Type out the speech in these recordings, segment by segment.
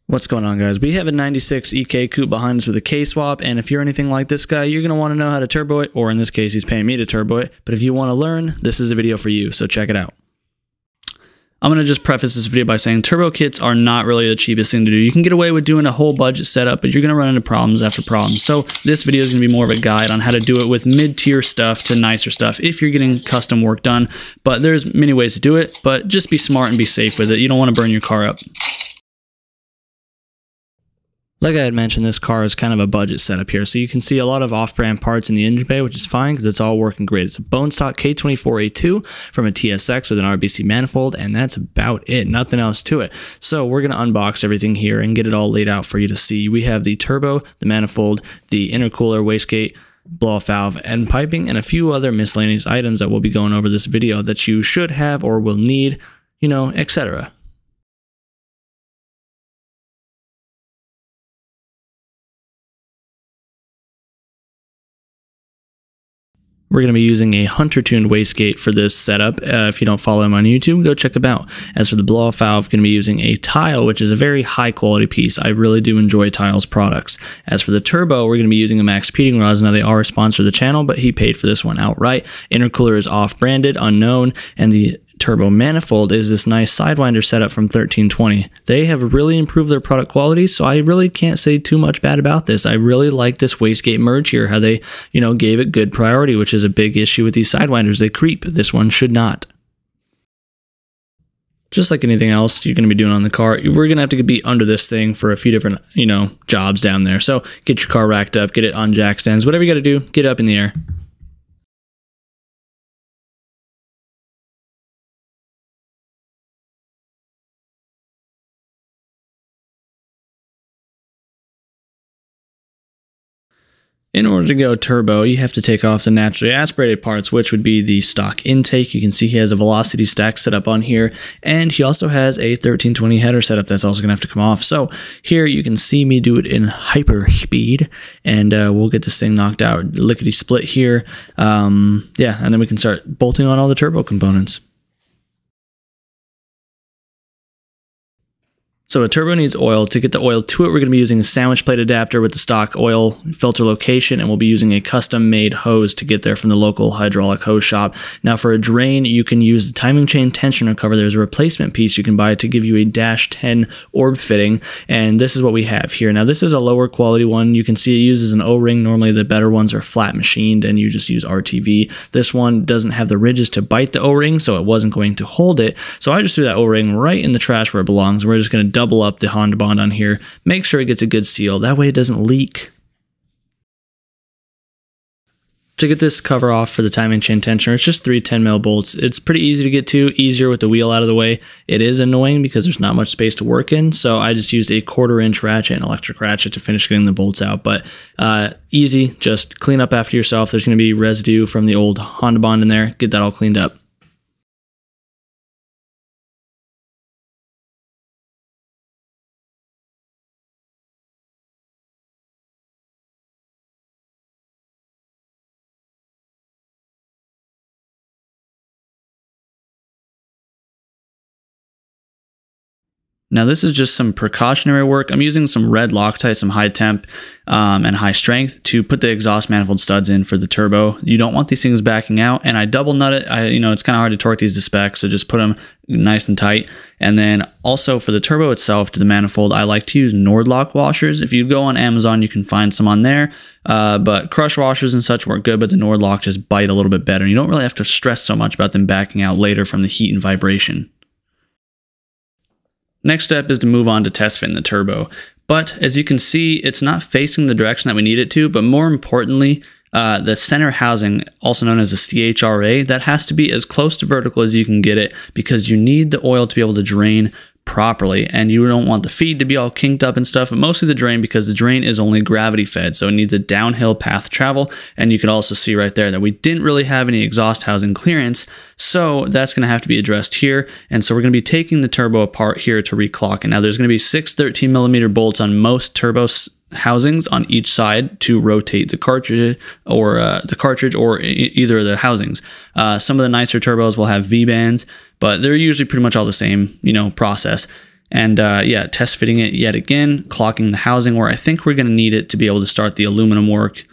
What's going on, guys? We have a 96 EK coupe behind us with a K-swap, and if you're anything like this guy, you're going to want to know how to turbo it, or in this case, he's paying me to turbo it, but if you want to learn, this is a video for you, so check it out. I'm going to just preface this video by saying turbo kits are not really the cheapest thing to do. You can get away with doing a whole budget setup, but you're going to run into problems after problems. So this video is going to be more of a guide on how to do it with mid-tier stuff to nicer stuff if you're getting custom work done. But there's many ways to do it, but just be smart and be safe with it. You don't want to burn your car up. Like I had mentioned, this car is kind of a budget setup here, so you can see a lot of off-brand parts in the engine bay, which is fine because it's all working great. It's a bone stock K24A2 from a TSX with an RBC manifold, and that's about it. Nothing else to it. So we're going to unbox everything here and get it all laid out for you to see. We have the turbo, the manifold, the intercooler, wastegate, blow-off valve, and piping, and a few other miscellaneous items that we'll be going over this video that you should have or will need, you know, etc. We're going to be using a Hunter-tuned wastegate for this setup. If you don't follow him on YouTube, go check him out. As for the blow-off valve, going to be using a Tile, which is a very high-quality piece. I really do enjoy Tile's products. As for the turbo, we're going to be using a Max Peating rods. Now, they are a sponsor of the channel, but he paid for this one outright. Intercooler is off-branded, unknown, and the turbo manifold is this nice Sidewinder setup from 1320. They have really improved their product quality, so I really can't say too much bad about this. I really like this wastegate merge here, how they, you know, gave it good priority, which is a big issue with these Sidewinders. They creep. This one should not. Just like anything else you're going to be doing on the car, we're going to have to be under this thing for a few different, you know, jobs down there. So get your car racked up, get it on jack stands, whatever you got to do, get it up in the air. In order to go turbo, you have to take off the naturally aspirated parts, which would be the stock intake. You can see he has a velocity stack set up on here, and he also has a 1320 header setup that's also going to have to come off. So here you can see me do it in hyper speed, and we'll get this thing knocked out. Lickety split here. Yeah, and then we can start bolting on all the turbo components. So a turbo needs oil. To get the oil to it, we're going to be using a sandwich plate adapter with the stock oil filter location, and we'll be using a custom-made hose to get there from the local hydraulic hose shop. Now for a drain, you can use the timing chain tensioner cover. There's a replacement piece you can buy to give you a -10 orb fitting, and this is what we have here. Now this is a lower quality one. You can see it uses an O-ring. Normally the better ones are flat machined, and you just use RTV. This one doesn't have the ridges to bite the O-ring, so it wasn't going to hold it. So I just threw that O-ring right in the trash where it belongs. We're just going to double up the Honda bond on here, make sure it gets a good seal, that way it doesn't leak. To get this cover off for the timing chain tensioner, it's just 3 10mm bolts. It's pretty easy to get to, easier with the wheel out of the way. It is annoying because there's not much space to work in, so I just used a 1/4" ratchet, an electric ratchet, to finish getting the bolts out. But easy, just clean up after yourself. There's going to be residue from the old Honda bond in there. Get that all cleaned up. Now this is just some precautionary work. I'm using some red Loctite, some high temp and high strength to put the exhaust manifold studs in for the turbo. You don't want these things backing out, and I double nut it. You know, it's kind of hard to torque these to spec, so just put them nice and tight. And then also for the turbo itself, to the manifold, I like to use Nordlock washers. If you go on Amazon, you can find some on there, but crush washers and such work good, but the Nordlock just bite a little bit better. You don't really have to stress so much about them backing out later from the heat and vibration. Next step is to move on to test fit in the turbo. But as you can see, it's not facing the direction that we need it to, but more importantly, the center housing, also known as the CHRA, that has to be as close to vertical as you can get it because you need the oil to be able to drain properly, and you don't want the feed to be all kinked up and stuff, but mostly the drain, because the drain is only gravity fed, so it needs a downhill path travel. And you can also see right there that we didn't really have any exhaust housing clearance, so that's going to have to be addressed here. And so we're going to be taking the turbo apart here to reclock it. Now there's going to be 6 13mm bolts on most turbo housings on each side to rotate the cartridge or either of the housings. Some of the nicer turbos will have V-bands, but they're usually pretty much all the same, you know, process. And yeah, test fitting it yet again, clocking the housing where I think we're going to need it to be able to start the aluminum work.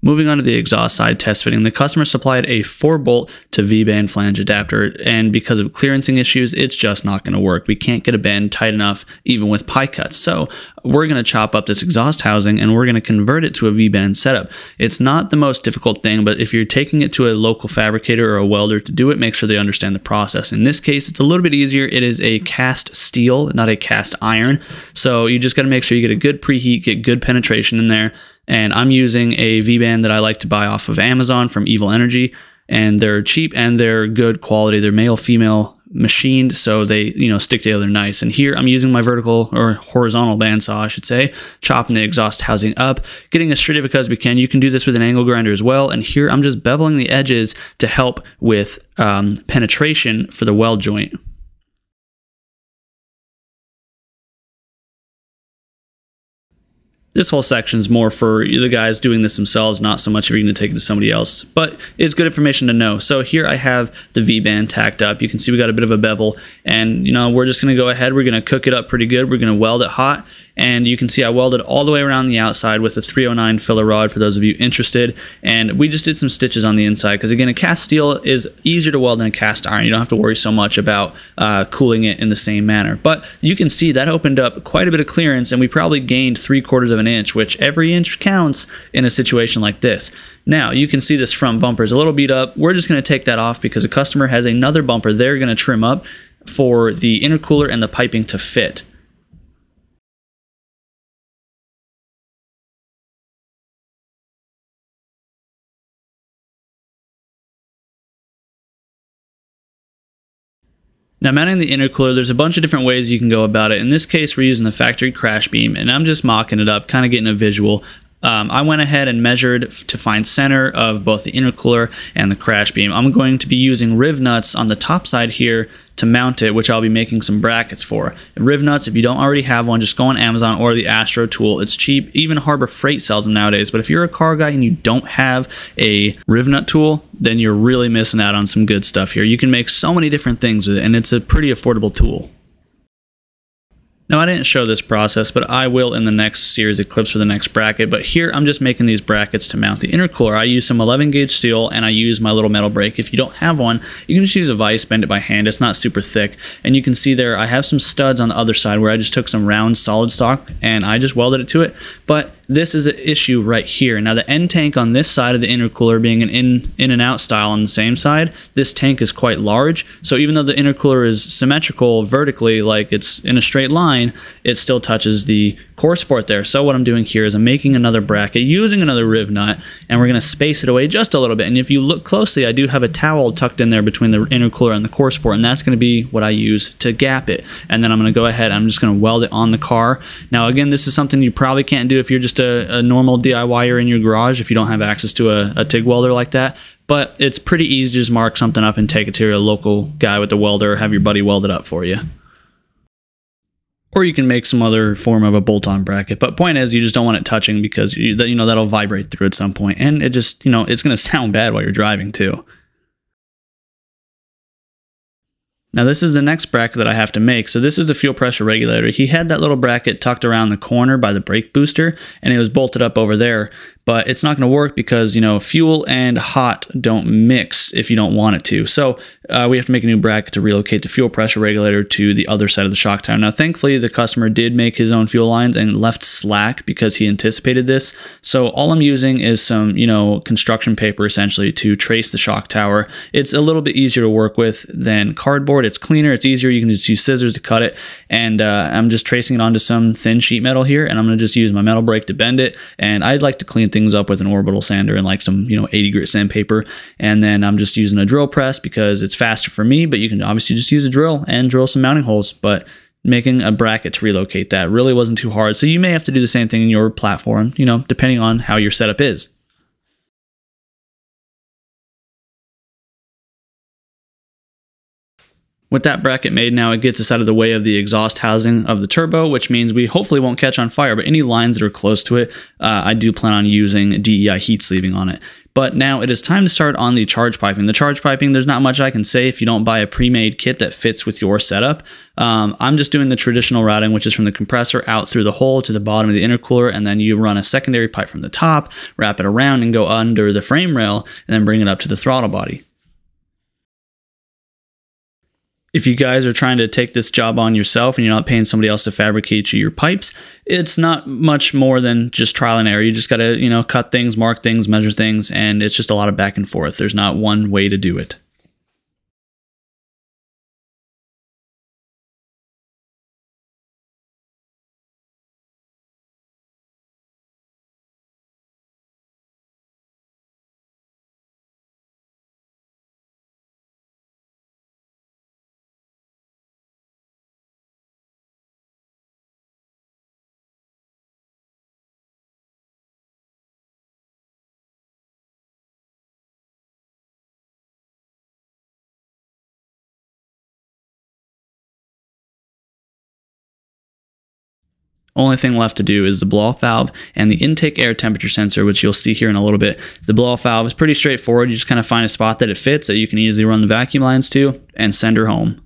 Moving on to the exhaust side test fitting, the customer supplied a 4-bolt to V-band flange adapter, and because of clearancing issues, it's just not going to work. We can't get a bend tight enough even with pie cuts. So we're going to chop up this exhaust housing and we're going to convert it to a V-band setup. It's not the most difficult thing, but if you're taking it to a local fabricator or a welder to do it, make sure they understand the process. In this case, it's a little bit easier. It is a cast steel, not a cast iron. So you just got to make sure you get a good preheat, get good penetration in there. And I'm using a V-band that I like to buy off of Amazon from Evil Energy, and they're cheap and they're good quality. They're male, female machined, so they, stick together nice. And here I'm using my vertical or horizontal bandsaw, I should say, chopping the exhaust housing up, getting as straight of a cut as we can. You can do this with an angle grinder as well. And here I'm just beveling the edges to help with penetration for the weld joint. This whole section is more for the guys doing this themselves, not so much if you're going to take it to somebody else, but it's good information to know. So here I have the V-band tacked up. You can see we got a bit of a bevel, and we're just going to go ahead. We're going to cook it up pretty good. We're going to weld it hot, and you can see I welded all the way around the outside with a 309 filler rod for those of you interested, and we just did some stitches on the inside because, again, a cast steel is easier to weld than a cast iron. You don't have to worry so much about cooling it in the same manner, but you can see that opened up quite a bit of clearance, and we probably gained 3/4 of an inch, which every inch counts in a situation like this. Now you can see this front bumper is a little beat up. We're just going to take that off because the customer has another bumper they're going to trim up for the intercooler and the piping to fit. Now, mounting the intercooler, there's a bunch of different ways you can go about it. In this case, we're using the factory crash beam, and I'm just mocking it up, kind of getting a visual. I went ahead and measured to find center of both the intercooler and the crash beam. I'm going to be using Rivnuts on the top side here to mount it, which I'll be making some brackets for. And Rivnuts, if you don't already have one, just go on Amazon or the Astro tool. It's cheap. Even Harbor Freight sells them nowadays. But if you're a car guy and you don't have a Rivnut tool, then you're really missing out on some good stuff here. You can make so many different things with it, and it's a pretty affordable tool. Now, I didn't show this process, but I will in the next series of clips for the next bracket. But here, I'm just making these brackets to mount the intercooler. I use some 11 gauge steel, and I use my little metal brake. If you don't have one, you can just use a vise, bend it by hand. It's not super thick. And you can see there, I have some studs on the other side where I just took some round solid stock, and I just welded it to it. But this is an issue right here. Now, the end tank on this side of the intercooler being an in and out style on the same side, this tank is quite large. So even though the intercooler is symmetrical vertically, like it's in a straight line, it still touches the core support there. So what I'm doing here is I'm making another bracket using another Rivnut, and we're going to space it away just a little bit. And if you look closely, I do have a towel tucked in there between the intercooler and the core support, and that's going to be what I use to gap it. And then I'm going to go ahead, I'm just going to weld it on the car. Now, again, this is something you probably can't do if you're just a normal DIYer in your garage, if you don't have access to a TIG welder like that. But it's pretty easy to just mark something up and take it to a local guy with a welder, or have your buddy weld it up for you. Or you can make some other form of a bolt-on bracket. But point is, you just don't want it touching because that'll vibrate through at some point, and it just it's going to sound bad while you're driving too. Now this is the next bracket that I have to make. So this is the fuel pressure regulator. He had that little bracket tucked around the corner by the brake booster, and it was bolted up over there. But it's not going to work because, fuel and hot don't mix if you don't want it to. So we have to make a new bracket to relocate the fuel pressure regulator to the other side of the shock tower. Now, thankfully, the customer did make his own fuel lines and left slack because he anticipated this. So all I'm using is some, construction paper essentially to trace the shock tower. It's a little bit easier to work with than cardboard. It's cleaner. It's easier. You can just use scissors to cut it. And I'm just tracing it onto some thin sheet metal here. And I'm going to just use my metal brake to bend it. And I'd like to clean things up with an orbital sander and like some 80 grit sandpaper, and then I'm just using a drill press because it's faster for me, but you can obviously just use a drill and drill some mounting holes. But making a bracket to relocate that really wasn't too hard, so you may have to do the same thing in your platform, depending on how your setup is. With that bracket made, now it gets us out of the way of the exhaust housing of the turbo, which means we hopefully won't catch on fire, but any lines that are close to it, I do plan on using DEI heat sleeving on it. But now it is time to start on the charge piping. The charge piping, there's not much I can say if you don't buy a pre-made kit that fits with your setup. I'm just doing the traditional routing, which is from the compressor out through the hole to the bottom of the intercooler, and then you run a secondary pipe from the top, wrap it around and go under the frame rail, and then bring it up to the throttle body. If you guys are trying to take this job on yourself and you're not paying somebody else to fabricate you your pipes, it's not much more than just trial and error. You just got to, cut things, mark things, measure things, and it's just a lot of back and forth. There's not one way to do it. Only thing left to do is the blow-off valve and the intake air temperature sensor, which you'll see here in a little bit. The blow-off valve is pretty straightforward. You just kind of find a spot that it fits that you can easily run the vacuum lines to and send her home.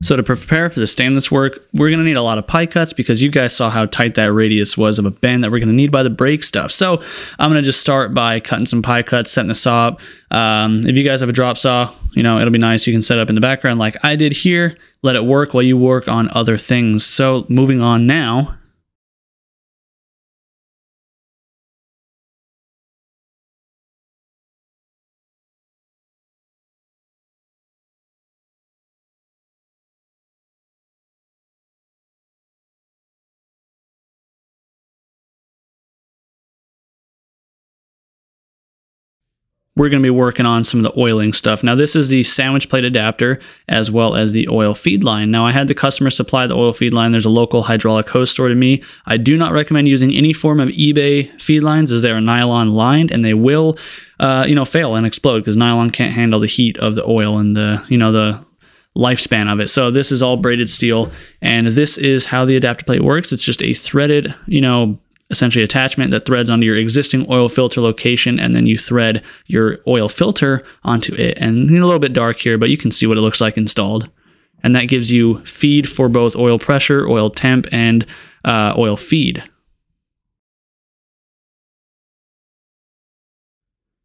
So to prepare for the stainless work, we're going to need a lot of pie cuts because you guys saw how tight that radius was of a bend that we're going to need by the brake stuff. So I'm going to just start by cutting some pie cuts, setting the saw up. If you guys have a drop saw, it'll be nice. You can set it up in the background like I did here. Let it work while you work on other things. So moving on now. We're going to be working on some of the oiling stuff. Now, this is the sandwich plate adapter as well as the oil feed line. Now, I had the customer supply the oil feed line. There's a local hydraulic hose store to me. I do not recommend using any form of eBay feed lines as they are nylon lined and they will, fail and explode because nylon can't handle the heat of the oil and the lifespan of it. So this is all braided steel, and this is how the adapter plate works. It's just a threaded, essentially attachment that threads onto your existing oil filter location, and then you thread your oil filter onto it. And a little bit dark here, but you can see what it looks like installed. And that gives you feed for both oil pressure, oil temp, and oil feed.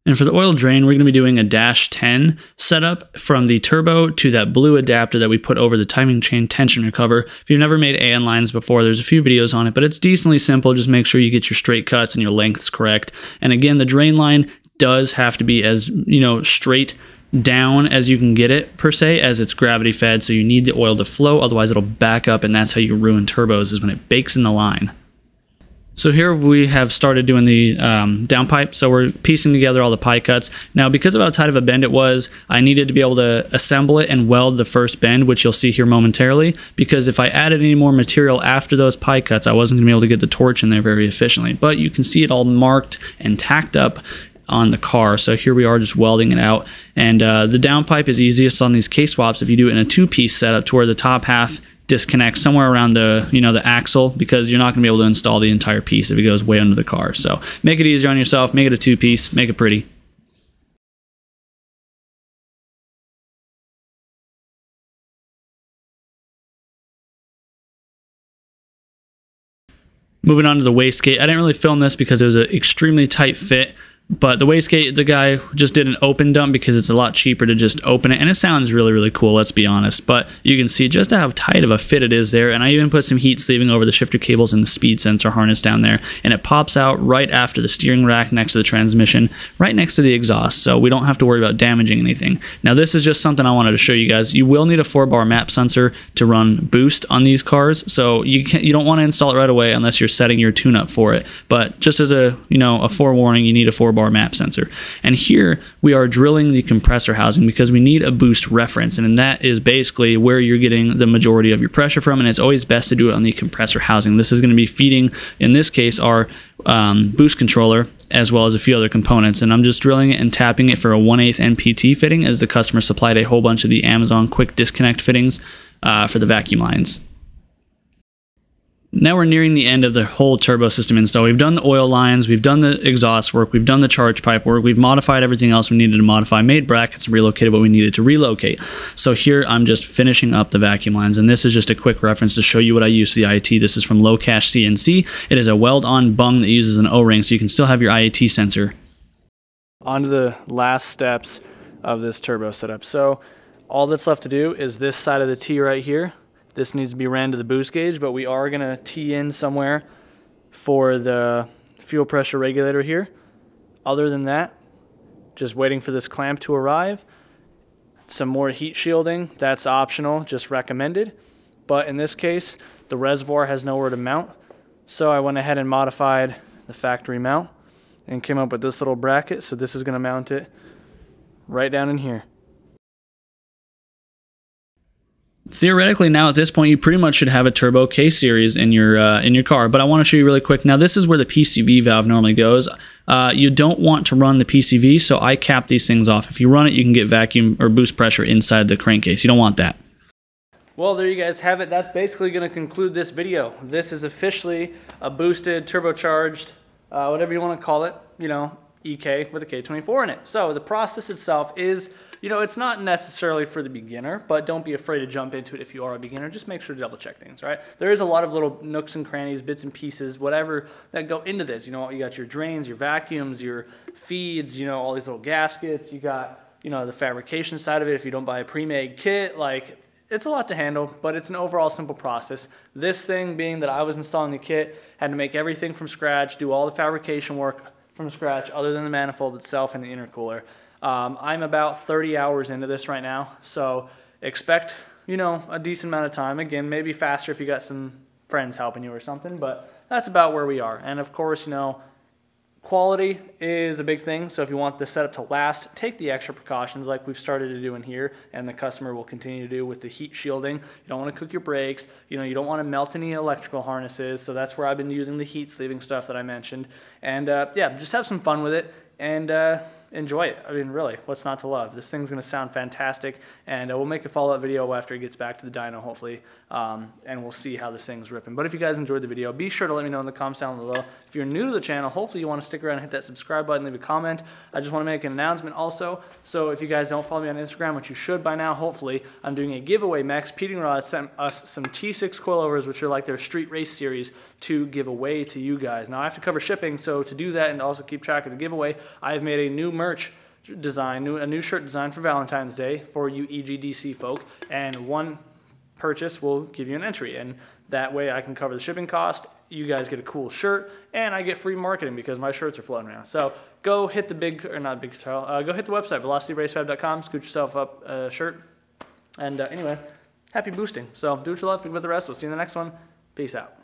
And for the oil drain, we're going to be doing a -10 setup from the turbo to that blue adapter that we put over the timing chain tension recover. If you've never made AN lines before, there's a few videos on it, but it's decently simple. Just make sure you get your straight cuts and your lengths correct. And again, the drain line does have to be as, straight down as you can get it per se, as it's gravity fed. So you need the oil to flow, otherwise it'll back up, and that's how you ruin turbos, is when it bakes in the line. So here we have started doing the downpipe. So we're piecing together all the pie cuts. Now, because of how tight of a bend it was, I needed to be able to assemble it and weld the first bend, which you'll see here momentarily, because if I added any more material after those pie cuts, I wasn't going to be able to get the torch in there very efficiently. But you can see it all marked and tacked up on the car. So here we are just welding it out. And the downpipe is easiest on these K-swaps if you do it in a two-piece setup, to where the top half disconnect somewhere around the the axle, because you're not going to be able to install the entire piece if it goes way under the car. So make it easier on yourself, make it a two-piece, make it pretty. Moving on to the wastegate. I didn't really film this because it was an extremely tight fit. But the wastegate, the guy just did an open dump because it's a lot cheaper to just open it. And it sounds really, really cool, let's be honest. But you can see just how tight of a fit it is there. And I even put some heat sleeving over the shifter cables and the speed sensor harness down there. And it pops out right after the steering rack, next to the transmission, right next to the exhaust. So we don't have to worry about damaging anything. Now, this is just something I wanted to show you guys. You will need a 4-bar map sensor to run boost on these cars. So you don't want to install it right away unless you're setting your tune-up for it. But just as a forewarning, you need a 4-bar map sensor. And here we are drilling the compressor housing because we need a boost reference, and that is basically where you're getting the majority of your pressure from, and it's always best to do it on the compressor housing. This is going to be feeding, in this case, our boost controller, as well as a few other components. And I'm just drilling it and tapping it for a 1/8 NPT fitting, as the customer supplied a whole bunch of the Amazon quick disconnect fittings for the vacuum lines. Now we're nearing the end of the whole turbo system install. We've done the oil lines, we've done the exhaust work, we've done the charge pipe work, we've modified everything else we needed to modify, made brackets, and relocated what we needed to relocate. So here I'm just finishing up the vacuum lines, and this is just a quick reference to show you what I use for the IAT. This is from Low Cache CNC. It is a weld-on bung that uses an O-ring, so you can still have your IAT sensor. On to the last steps of this turbo setup. So all that's left to do is this side of the T right here. This needs to be ran to the boost gauge, but we are going to tee in somewhere for the fuel pressure regulator here. Other than that, just waiting for this clamp to arrive. Some more heat shielding, that's optional, just recommended. But in this case, the reservoir has nowhere to mount, so I went ahead and modified the factory mount and came up with this little bracket. So this is going to mount it right down in here. Theoretically, now at this point, you pretty much should have a turbo K-series in your car, but I want to show you really quick. Now, this is where the PCV valve normally goes. You don't want to run the PCV, so I cap these things off. If you run it, you can get vacuum or boost pressure inside the crankcase. You don't want that. Well, there you guys have it. That's basically going to conclude this video. This is officially a boosted, turbocharged, whatever you want to call it, you know, EK with a K24 in it. So the process itself is, you know, it's not necessarily for the beginner, but don't be afraid to jump into it if you are a beginner. Just make sure to double check things, right? There is a lot of little nooks and crannies, bits and pieces, whatever, that go into this. You know, you got your drains, your vacuums, your feeds, you know, all these little gaskets. You got, you know, the fabrication side of it if you don't buy a pre-made kit. Like, it's a lot to handle, but it's an overall simple process. This thing being that I was installing the kit, had to make everything from scratch, do all the fabrication work from scratch other than the manifold itself and the intercooler. I'm about 30 hours into this right now, so expect, you know, a decent amount of time. Again, maybe faster if you got some friends helping you or something, but that's about where we are. And of course, you know, quality is a big thing, so if you want the setup to last, take the extra precautions like we've started to do in here, and the customer will continue to do with the heat shielding. You don't want to cook your brakes, you know, you don't want to melt any electrical harnesses, so that's where I've been using the heat sleeving stuff that I mentioned. And yeah, just have some fun with it, and enjoy it. I mean, really, what's not to love? This thing's going to sound fantastic, and we'll make a follow-up video after it gets back to the dyno, hopefully, and we'll see how this thing's ripping. But if you guys enjoyed the video, be sure to let me know in the comments down below. If you're new to the channel, hopefully you want to stick around and hit that subscribe button, leave a comment. I just want to make an announcement also, so if you guys don't follow me on Instagram, which you should by now, hopefully, I'm doing a giveaway. Max Peating Rod sent us some T6 coilovers, which are like their street race series, to give away to you guys. Now, I have to cover shipping, so to do that and also keep track of the giveaway, I've made a new merch design, a new shirt design for Valentine's Day for you EGDC folk, and one purchase will give you an entry, and that way I can cover the shipping cost, you guys get a cool shirt, and I get free marketing because my shirts are floating around. So go hit the go hit the website, velocityracefab.com, scoot yourself up a shirt, and anyway, happy boosting. So do what you love, think about the rest. We'll see you in the next one. Peace out.